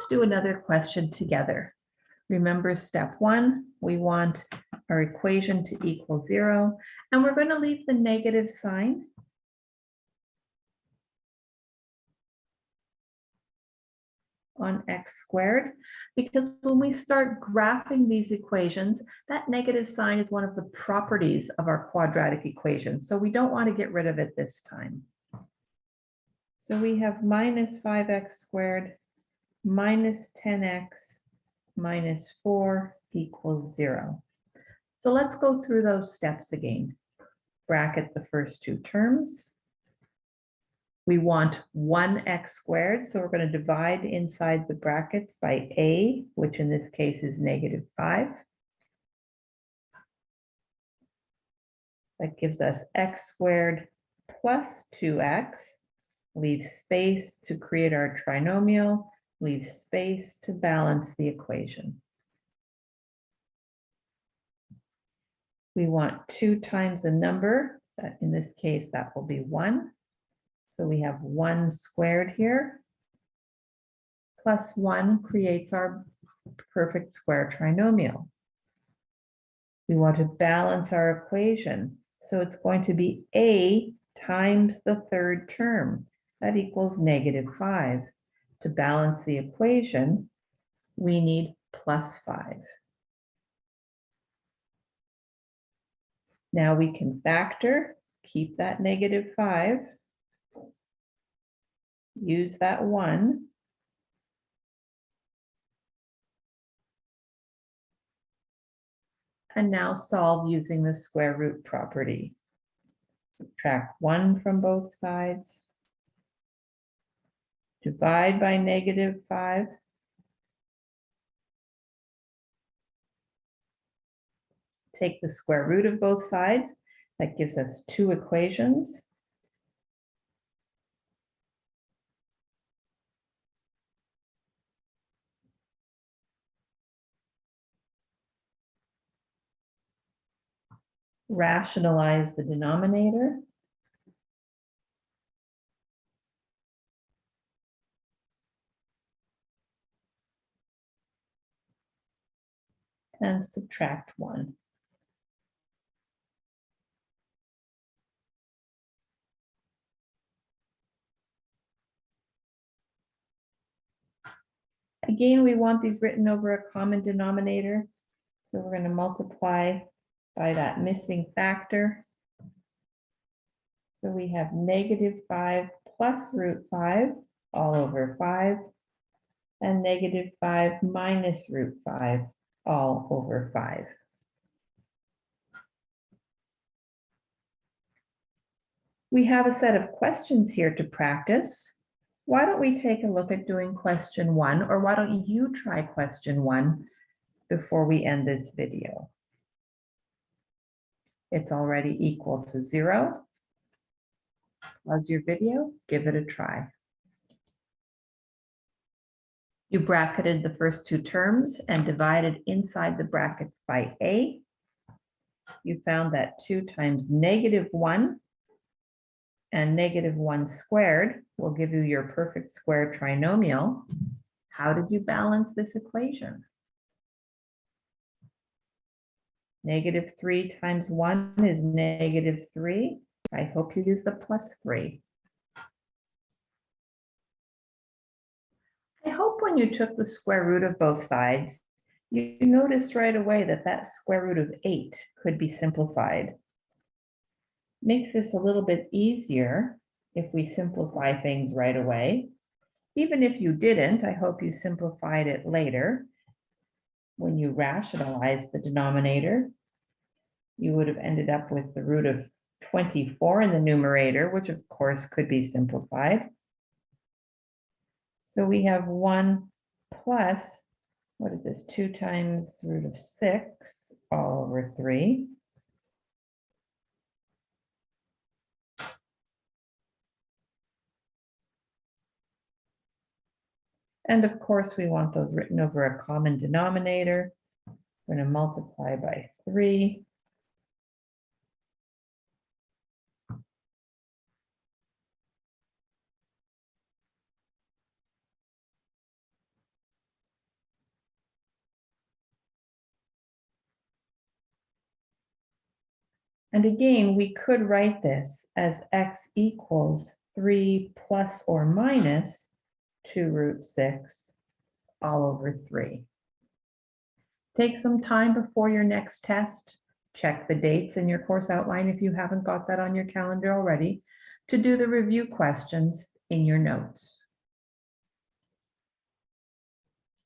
let's do another question together. Remember step one, we want our equation to equal 0, and we're going to leave the negative sign. On x squared, because when we start graphing these equations, that negative sign is one of the properties of our quadratic equation. So we don't want to get rid of it this time. So we have minus 5x squared minus 10x minus 4 equals 0. So let's go through those steps again. Bracket the first two terms. We want 1x squared, so we're going to divide inside the brackets by a, which in this case is -5. That gives us x squared plus 2x. Leave space to create our trinomial, leave space to balance the equation. We want 2 times a number, that in this case that will be 1. So we have 1 squared here, plus 1 creates our perfect square trinomial. We want to balance our equation. So it's going to be a times the third term. That equals -5. To balance the equation, we need plus 5. Now we can factor, keep that -5. Use that 1. And now solve using the square root property. Subtract 1 from both sides. Divide by -5. Take the square root of both sides. That gives us 2 equations. Rationalize the denominator. And subtract 1. Again, we want these written over a common denominator. So we're going to multiply by that missing factor. So we have -5 plus √5 all over 5, and -5 minus √5 all over 5. We have a set of questions here to practice. Why don't we take a look at doing question 1, or why don't you try question 1 before we end this video? It's already equal to 0. Pause your video, give it a try. You bracketed the first two terms and divided inside the brackets by a. You found that 2 times -1 and -1 squared will give you your perfect square trinomial. How did you balance this equation? -3 times 1 is -3. I hope you use the plus 3. I hope when you took the square root of both sides, you noticed right away that that square root of 8 could be simplified. Makes this a little bit easier if we simplify things right away. Even if you didn't, I hope you simplified it later. When you rationalize the denominator, you would have ended up with the root of 24 in the numerator, which of course could be simplified. So we have 1 plus, what is this, 2 times root of 6 all over 3. And of course, we want those written over a common denominator. We're going to multiply by 3. And again, we could write this as x equals 3 plus or minus 2 root 6 all over 3. Take some time before your next test. Check the dates in your course outline if you haven't got that on your calendar already, to do the review questions in your notes.